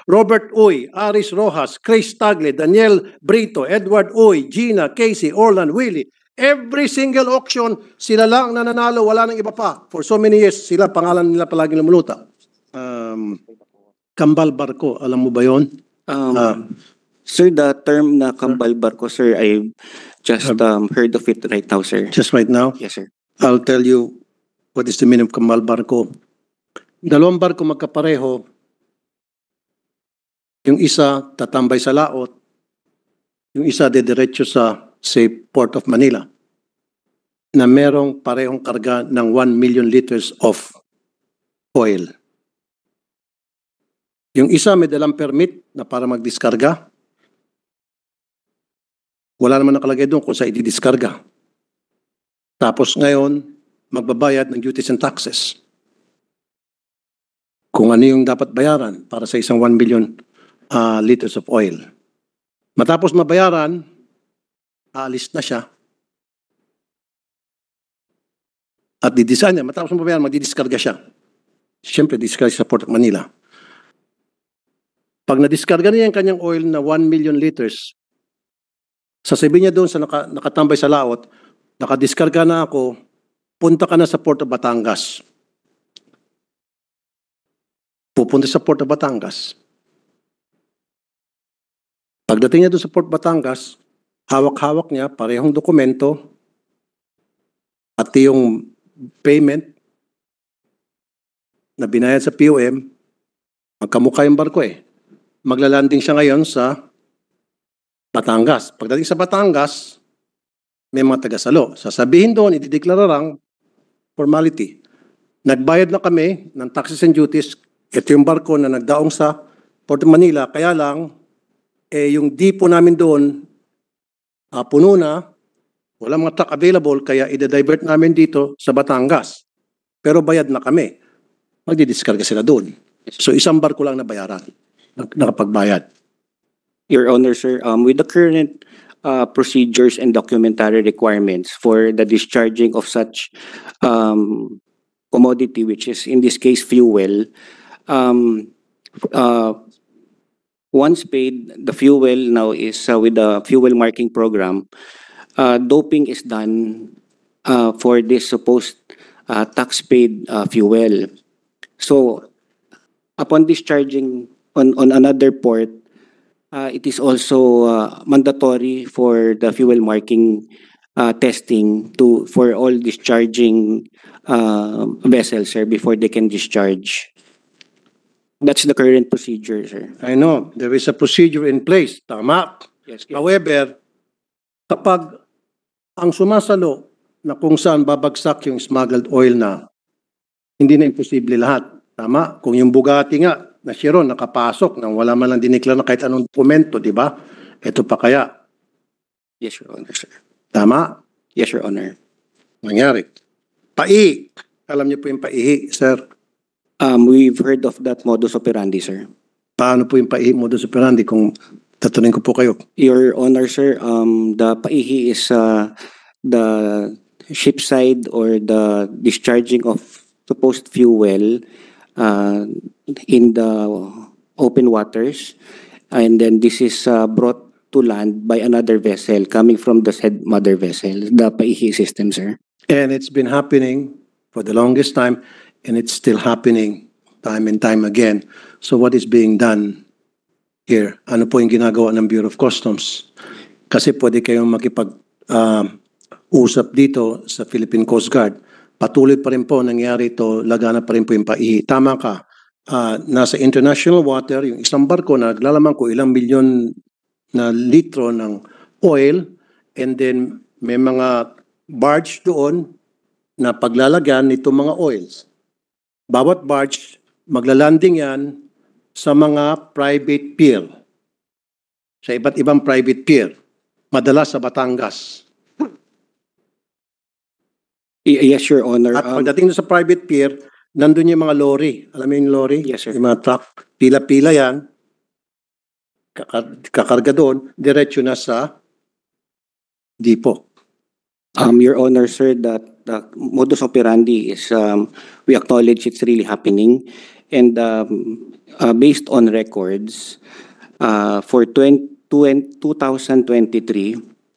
Robert Uy, Aris Rojas, Chris Tagle, Daniel Brito, Edward Uy, Gina, Casey, Orlan, Willie. Every single auction, sila lang nananalo, wala nang iba pa. For so many years, sila, pangalan nila palagi lumuluta. Kambal Barko, alam mo ba yun? Sir, the term na kambal barko, sir, I just heard of it right now, sir. Just right now? Yes, sir. I'll tell you what is the meaning of kambal barko. Dalawang barko magkapareho, yung isa tatambay sa laot, yung isa dediretso sa, say, Port of Manila, na merong parehong karga ng 1 million liters of oil. Yung isa may dalang permit na para magdiskarga. Wala naman nakalagay doon kung saan ididiskarga. Tapos ngayon, magbabayad ng duties and taxes. Kung ano yung dapat bayaran para sa isang 1 million liters of oil. Matapos mabayaran, aalis na siya. At didesign niya, matapos mabayaran, magdidiskarga siya. Siyempre, diskarga sa Port of Manila. Pag nadiskarga niya yung kanyang oil na 1 million liters, sasabihin niya doon sa nakatambay sa laot, nakadiskarga na ako, punta ka na sa Port of Batangas. Pupunta sa Port of Batangas. Pagdating niya doon sa Port Batangas, hawak-hawak niya, parehong dokumento, pati yung payment na binayad sa POM, magkamukha yung barko eh. Maglalanding siya ngayon sa Batangas. Pagdating sa Batangas, may mga tagasalo. Sasabihin doon, idideklara lang, formality. Nagbayad na kami ng taxes and duties. Ito yung barko na nagdaong sa Port of Manila. Kaya lang, yung depot namin doon, puno na, wala mga truck available, kaya i-divert namin dito sa Batangas. Pero bayad na kami. Magdidiskarga sila doon. So isang barko lang na bayaran, nakapagbayad. Your Honor, sir, with the current procedures and documentary requirements for the discharging of such commodity, which is in this case fuel, once paid, the fuel now is with the fuel marking program, doping is done for this supposed tax-paid fuel. So, upon discharging on another port, it is also mandatory for the fuel marking testing for all discharging vessels, sir, before they can discharge. That's the current procedure, sir. I know. There is a procedure in place. Tama. Yes. However, kapag ang sumasalo na kung saan babagsak yung smuggled oil na, hindi na imposible lahat. Tama? Kung yung Bugatti nga, na Chiron, nakapasok nang wala man lang dineklara na kahit anong dokumento, di ba? Ito pa kaya. Yes, Your Honor, sir. Tama? Yes, Your Honor. Nangyari. Pai. Alam niyo po yung paihi, sir. We've heard of that modus operandi, sir. Paano po yung paihi modus operandi kung tatanungin ko po kayo? Your Honor, sir, the paihi is the ship side or the discharging of supposed fuel in the open waters, and then this is brought to land by another vessel coming from the said mother vessel, the paihi system, sir. And it's been happening for the longest time, and it's still happening time and time again. So what is being done here? Ano po yung ginagawa ng Bureau of Customs? Kasi pwede kayong makipag-usap dito sa Philippine Coast Guard. Patuloy pa rin po nangyari ito, lagana pa rin po yung paihi. Tama ka, nasa international water, yung isang barko na naglalaman ko ilang milyon na litro ng oil, and then may mga barge doon na paglalagyan nito mga oils. Bawat barge, maglalanding yan sa mga private pier. Sa iba't ibang private pier. Madalas sa Batangas. Yes, Your Honor. At pagdating sa private pier, nandun yung mga lorry. Alam mo yung lorry? Yes, sir. Yung mga truck. Pila-pila yan. Kakarga doon. Diretso na sa depot. Your Honor, sir, that the modus operandi is, we acknowledge it's really happening. And based on records, for 2023,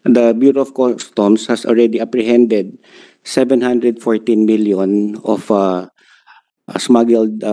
the Bureau of Customs has already apprehended 714 million of smuggled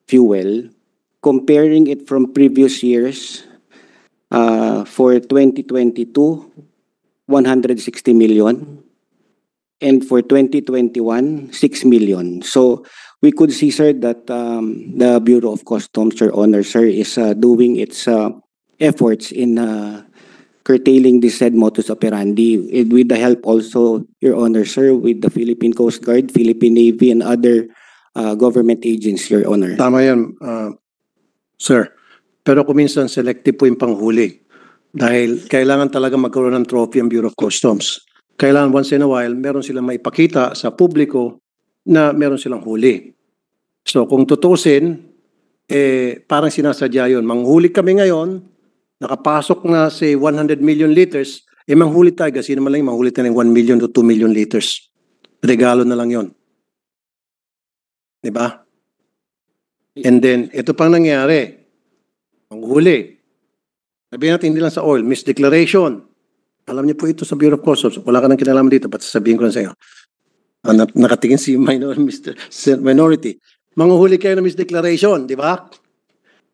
fuel. Comparing it from previous years, for 2022, 160 million. And for 2021, 6 million. So we could see, sir, that the Bureau of Customs, Your Honor, sir, is doing its efforts in curtailing this said modus operandi, with the help also, Your Honor, sir, with the Philippine Coast Guard, Philippine Navy, and other government agents, Your Honor. Tama yan, sir. Pero kung minsan selective po yung panghuli. Dahil kailangan talaga magkaroon ng trophy ang Bureau of Customs. Kailangan once in a while, meron silang maipakita sa publiko na meron silang huli. So kung tutusin, parang sinasadya yun. Manghuli kami ngayon, nakapasok na say 100 million liters, manghuli tayo kasi naman lang manghuli tayo ng 1 million to 2 million liters. Regalo na lang yon. Diba? And then, ito pang nangyari. Manghuli. Sabihin natin hindi lang sa oil, misdeclaration. Alam niyo po ito sa Bureau of Customs. Wala ka nang kinalaman dito, but sasabihin ko lang sa iyo. Nakatingin si minority. Manguhuli kayo ng misdeclaration, di ba?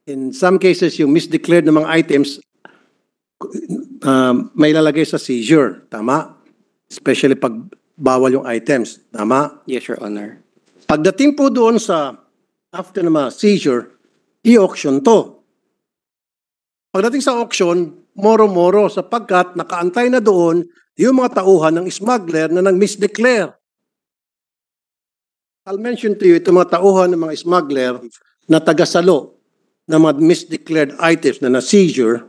In some cases, yung misdeclared ng mga items, may lalagay sa seizure. Tama? Especially pag bawal yung items. Tama? Yes, Your Honor. Pagdating po doon sa after na mga seizure, i-auction to. Pagdating sa auction, moro-moro sapagkat nakaantay na doon yung mga tauhan ng smuggler na nag-misdeclare. I'll mention to you itong mga tauhan ng mga smuggler na tagasalo ng mga misdeclared items na na-seizure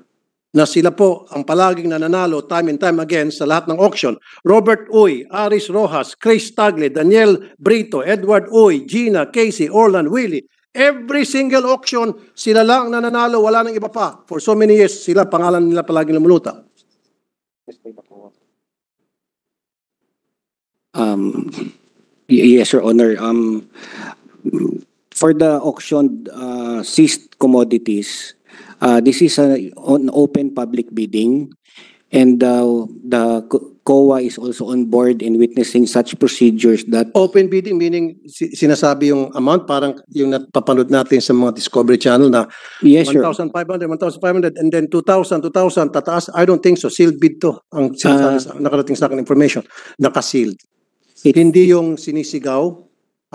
na sila po ang palaging nananalo time and time again sa lahat ng auction. Robert Uy, Aris Rojas, Chris Tagle, Daniel Brito, Edward Uy, Gina, Casey, Orland, Willie. Every single auction, sila lang nananalo, wala nang iba pa. For so many years, sila, pangalan nila palaging lumuluta. Yes, Your Honor. For the auction seized commodities, this is an open public bidding, and the COA is also on board in witnessing such procedures that Open bidding meaning sinasabi yung amount, parang yung napapanood natin sa mga Discovery Channel na yes, sir. 1,500, 1,500, and then 2,000, tataas. I don't think so. Sealed bid to. Ang sinasabi nakarating sa akin information. Naka-sealed. Hindi yung sinisigaw.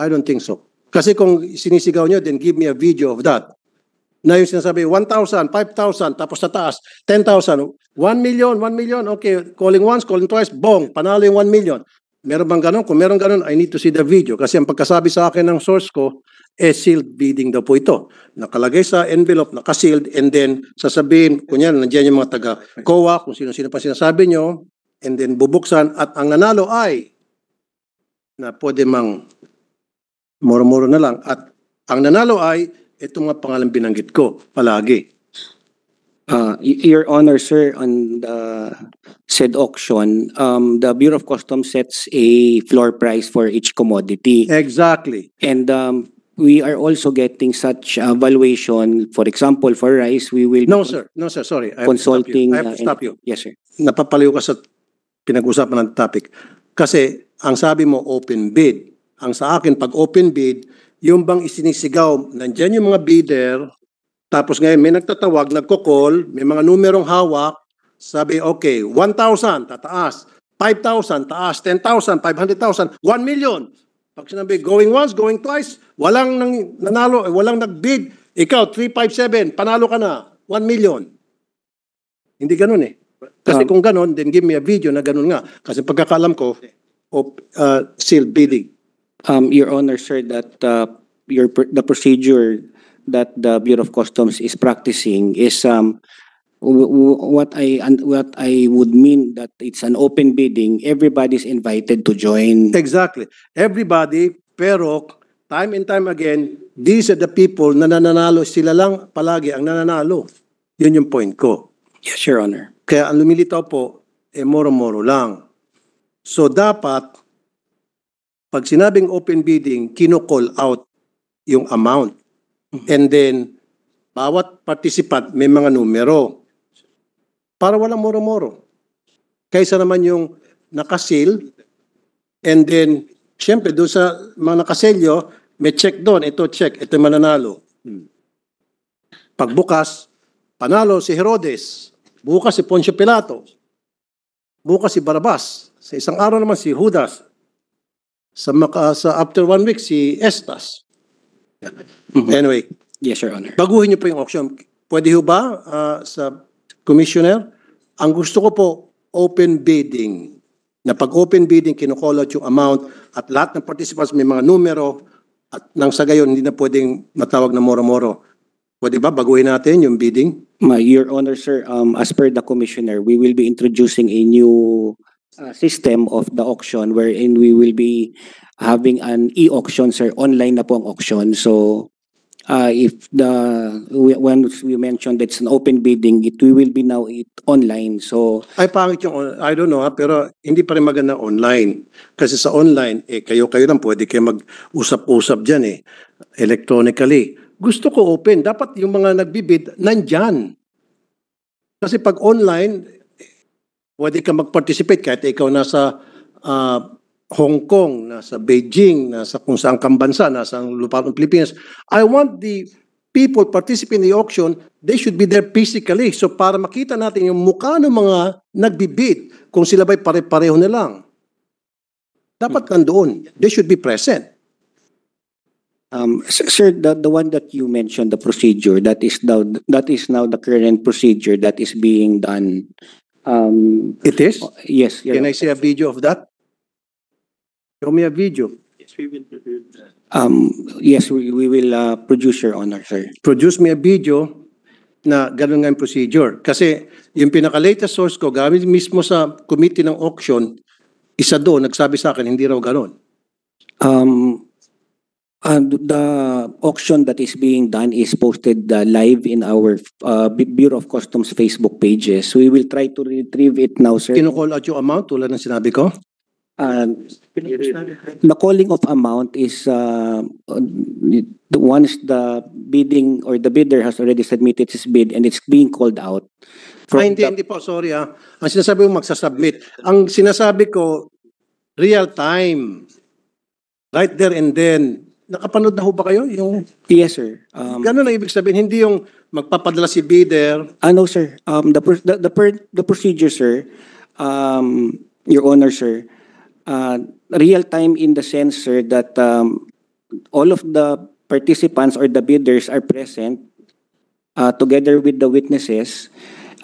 I don't think so. Kasi kung sinisigaw nyo, then give me a video of that. Na yung sinasabi, 1,000, 5,000, tapos sa taas, 10,000, 1 million, 1 million, okay, calling once, calling twice, bong, panalo yung 1 million. Meron bang ganon? Kung meron ganon, I need to see the video. Kasi ang pagkasabi sa akin ng source ko, sealed bidding daw po ito. Nakalagay sa envelope, naka-sealed, and then sasabihin, kunyan, nandiyan yung mga taga-COA, kung sino-sino pa sinasabi nyo, and then bubuksan, at ang nanalo ay, na pwede mang moro-moro na lang, at ang nanalo ay, ito mga pangalan binanggit ko, palagi. Your Honor, sir, on the said auction, the Bureau of Customs sets a floor price for each commodity. Exactly. And we are also getting such valuation. For example, for rice, we will No, sir. No, sir. Sorry. I have to stop you. consulting. I have to stop you. Yes, sir. Napapaliw ka sa pinag-usapan ng topic. Kasi, ang sabi mo, open bid. Ang sa akin, pag open bid, yung bang isinisigaw, nandyan yung mga bidder, tapos ngayon may nagtatawag, nagko-call, may mga numerong hawak, sabi, okay, 1,000, tataas, 5,000, taas, 10,000, 500,000, 1 million. Pag sinabi, going once, going twice, walang nanalo, walang nagbid, ikaw, 357, panalo ka na, 1 million. Hindi ganun eh. Kasi kung ganun, then give me a video na ganun nga. Kasi pagkakaalam ko, sealed bidding. Your Honor, sir, that the procedure that the Bureau of Customs is practicing is what I would mean that it's an open bidding. Everybody's invited to join. Exactly. Everybody, pero time and time again, these are the people na nananalo. Sila lang palagi ang nananalo. Yun yung point ko. Yes, Your Honor. Kaya ang lumilitaw po, moro-moro lang. So dapat, pag sinabing open bidding, kino-call out yung amount. And then, bawat participant may mga numero. Para walang moro-moro. Kaysa naman yung nakasil, and then, syempre, doon sa mga nakaselyo, may check doon, ito check, ito mananalo. Pagbukas, panalo si Herodes, bukas si Poncio Pilato, bukas si Barabas, sa isang araw naman si Judas, sa after 1 week si Estas. Anyway, Yes, Your Honor. baguhin niyo po yung auction. Pwede ho ba sa Commissioner? Ang gusto ko po, open bidding. Na pag open bidding, kinukall out yung amount at lahat ng participants may mga numero at nang sa gayon, hindi na pwedeng matawag na moro-moro. Pwede ba baguhin natin yung bidding? Your Honor, sir, as per the Commissioner, we will be introducing a new system of the auction wherein we will be having an e-auction, sir. Online na po ang auction. So, if when we mentioned that it's an open bidding, we will be now online. So, Ay, pangit yung, I don't know ha, pero hindi pa rin maganda online. Kasi sa online, kayo lang pwede kayo mag-usap-usap dyan electronically. Gusto ko open. Dapat yung mga nagbibid, nandyan. Kasi pag online, pwede ka mag-participate kahit ikaw nasa Hong Kong, nasa Beijing, nasa kung saan kang bansa, nasa lupa ng Pilipinas. I want the people participating in the auction, they should be there physically. So para makita natin yung mukha ng mga nagbibid, kung sila ba'y pare-pareho na lang. Dapat nandoon. They should be present. sir, the one that you mentioned, the procedure, that is now the current procedure that is being done. It is? Yes, Your Can I see a video of that? Show me a video. Yes, we will produce, Your Honor, sir. Produce me a video na gano'n nga yung procedure. Kasi yung pinaka-latest source ko, gamit mismo sa committee ng auction, isa doon, nagsabi sa akin, hindi raw gano'n. The auction that is being done is posted live in our Bureau of Customs Facebook pages. We will try to retrieve it now, sir. Kinukall out yung amount tulad ng sinabi ko? The calling of amount is once the bidding or the bidder has already submitted his bid and it's being called out. Hindi po, sorry ha. Ang sinasabi ko magsasubmit. Ang sinasabi ko, real time. Right there and then. Nakapanood na ho ba kayo? Yung, Yes, sir. gano'n ang ibig sabihin, hindi yung magpapadala si bidder. No, sir. The procedure, sir, Your Honor, sir, real time in the sense, sir, that all of the participants or the bidders are present together with the witnesses.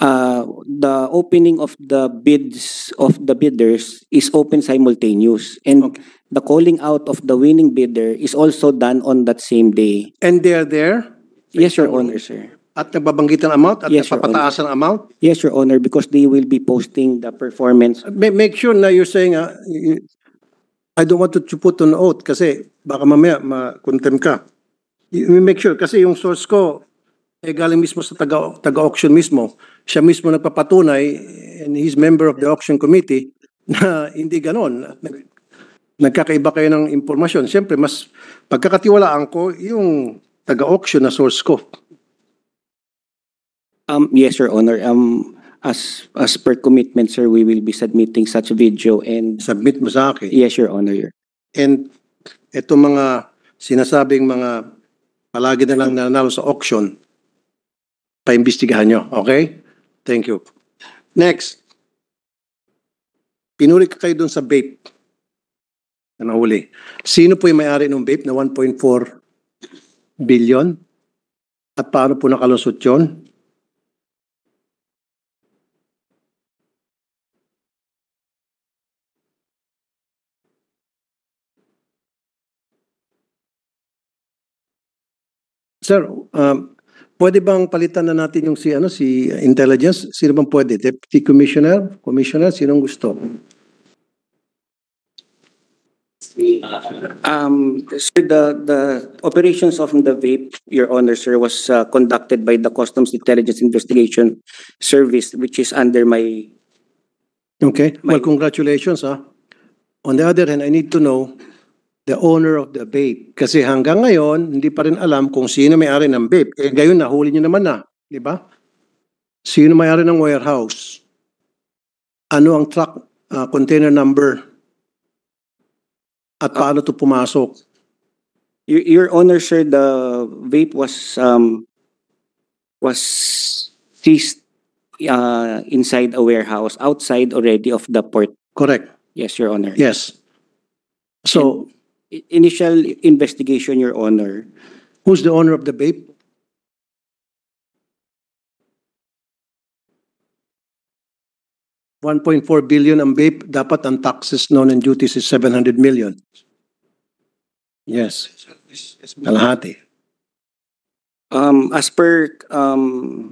The opening of the bids of the bidders is open simultaneous, and the calling out of the winning bidder is also done on that same day. And they're there? Yes, Your Honor, sir. At nagbabanggitan ang amount? At Yes, Your nagpapataas ang amount? Yes, Your Honor, because they will be posting the performance. Make sure na you're saying, I don't want to put on oath kasi baka mamaya ma-contempt ka. You make sure, kasi yung source ko, galing mismo sa taga-auction mismo. Siya mismo nagpapatunay, and he's member of the auction committee, na hindi ganon. Nagkakaiba kayo ng impormasyon. Siyempre, mas pagkakatiwalaan ko yung taga-auction na source ko. Yes, Your Honor. As per commitment, sir, we will be submitting such video and Submit mo sa akin. yes, Your Honor. And itong mga sinasabing mga palagi na lang nanalo sa auction, paimbestigahan nyo. Okay? Thank you. Next. Pinuri ka kayo dun sa vape na nahuli. Sino po yung may-ari ng vape na 1.4 billion? At paano po nakalusot yun? Sir, pwede bang palitan na natin yung si intelligence? Sino bang pwede? Deputy Commissioner? Commissioner? Sinong gusto? Sir, the operations of the vape, Your Honor, sir, was conducted by the Customs Intelligence Investigation Service, which is under my. Okay. Well, congratulations. On the other hand, I need to know the owner of the vape. Kasi hanggang ngayon, hindi pa rin alam kung sino may-ari ng vape. Eh, ngayon, nahuli nyo naman na. Di ba? Sino may-ari ng warehouse? Ano ang truck container number? At paano to pumasok? Your Honor, sir, the vape was seized inside a warehouse, outside already of the port. Correct. Yes, Your Honor. Yes. So, Initial investigation, Your Honor. who's the owner of the vape? $1.4 billion ang vape. Dapat ang taxes noon and duties is 700 million. Yes. Kalahati. As per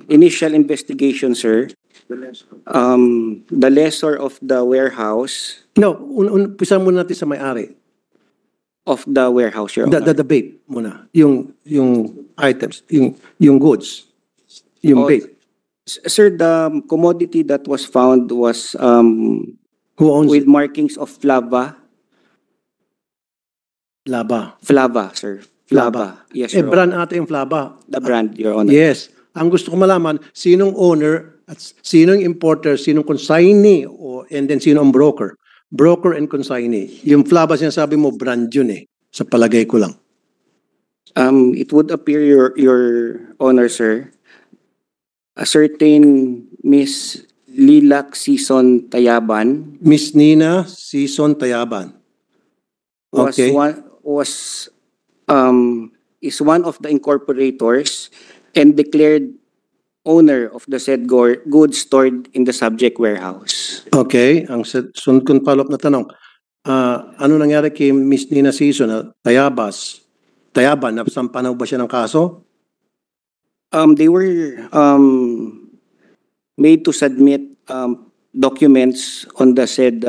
initial investigation, sir, the lessor of the warehouse No, umpisa muna natin sa may-ari. of the warehouse, Your Honor. The vape muna. Yung items, yung goods. Yung Oh, vape. Sir, the commodity that was found was Who owns with markings of Flava. Flava? Flava, sir. Flava. Yes, Eh, Your Honor. brand ata yung Flava. The brand, Your Honor. Yes. Ang gusto ko malaman, sinong owner at sinong importer, sinong consignee, and then sinong broker. Broker and consignee. Yung Flava sinasabi mo, brand yun eh. Sa palagay ko lang. It would appear, Your Honor, sir, a certain Miss Lilac Season Tayaban Miss Nina Season Tayaban. was Okay. is one of the incorporators and declared owner of the said goods stored in the subject warehouse. Okay. Ang sunod kong follow-up na tanong, ano nangyari kay Miss Nina Season Tayaban, nasampanaw ba siya ng kaso? They were made to submit documents on the said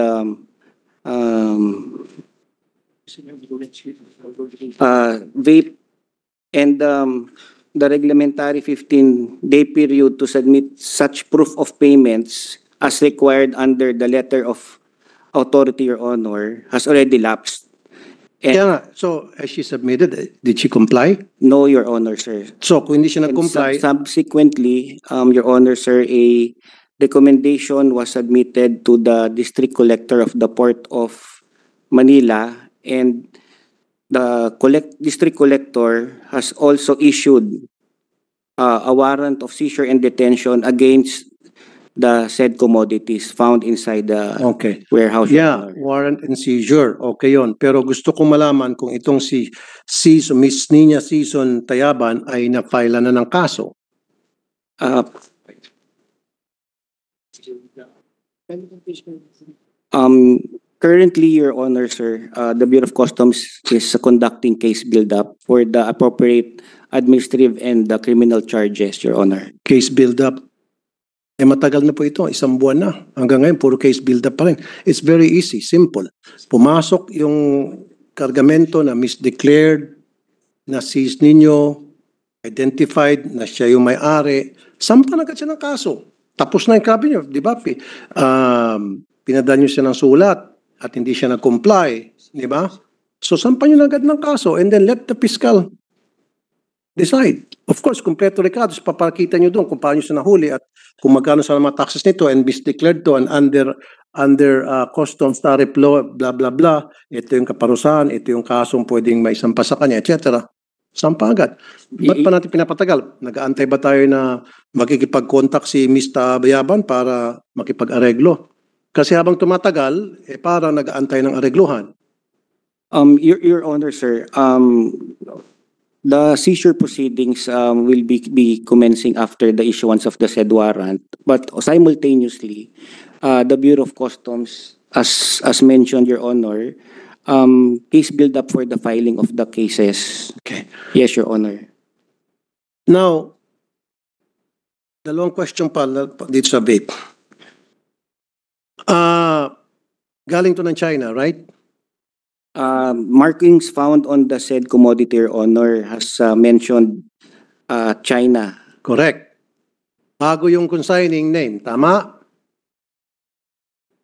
vape and the reglementary 15-day period to submit such proof of payments as required under the letter of authority, Your Honor, has already lapsed. And Kaya nga, so as she submitted, did she comply? no, Your Honor, sir. So kung hindi siya And nag-comply, subsequently, Your Honor, sir, a recommendation was submitted to the district collector of the Port of Manila, and the district collector has also issued a warrant of seizure and detention against the said commodities found inside the okay. warehouse. Your Yeah, Honor. warrant and seizure. Okay yon. Pero gusto kong malaman kung itong si Miss Nina Season Tayaban ay na-file na ng kaso. Uh, Currently, Your Honor, sir, the Bureau of Customs is conducting case build-up for the appropriate administrative and the criminal charges, Your Honor. Case build-up. Eh matagal na po ito, 1 buwan na. Hanggang ngayon, puro case build-up pa rin. It's very easy, simple. Pumasok yung kargamento na misdeclared, na seize ninyo, identified na siya yung may-ari, sampan agad siya ng kaso. Tapos na yung copy niyo, di ba? Pinadala niyo siya ng sulat at hindi siya nag-comply, di ba? So sampan niyo na agad ng kaso and then let the fiscal decide. Of course, kompleto records, papakita niyo doon kung paano niyo siya nahuli at kung magkano sa mga taxes nito and misdeclared to and under customs tariff law, blah, blah, blah. Ito yung kaparusahan, ito yung kasong pwedeng maisampa sa kanya, etc. Sampa agad. Ba't pa natin pinapatagal? Nag-aantay ba tayo na makikipag-contact si Mr. Bayaban para makipag-areglo? Kasi habang tumatagal, parang nag-aantay ng aregluhan. Your Honor, sir, the seizure proceedings will be commencing after the issuance of the said warrant, but simultaneously, the Bureau of Customs, as mentioned, Your Honor, case build up for the filing of the cases. Okay. Yes, Your Honor. Now, dalawang question pa dito sa vape. Galing to ng China, right? Markings found on the said commodity, Your Honor, has mentioned China. Correct. Bago yung consigning name, tama?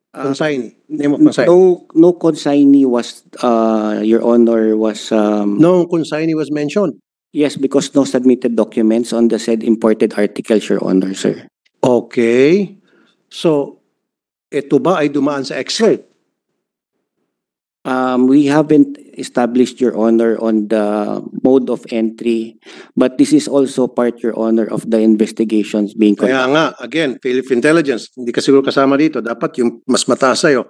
Consignee. Name of consignee. No consignee was, Your Honor, was, No consignee was mentioned. yes, because no submitted documents on the said imported articles, Your Honor, sir. Okay. So, ito ba ay dumaan sa X-ray? We haven't established, Your Honor, on the mode of entry, but this is also part, Your Honor, of the investigations being Kaya conducted. nga, again, Philippine Intelligence, hindi ka siguro kasama dito. Dapat yung mas mataas sa'yo.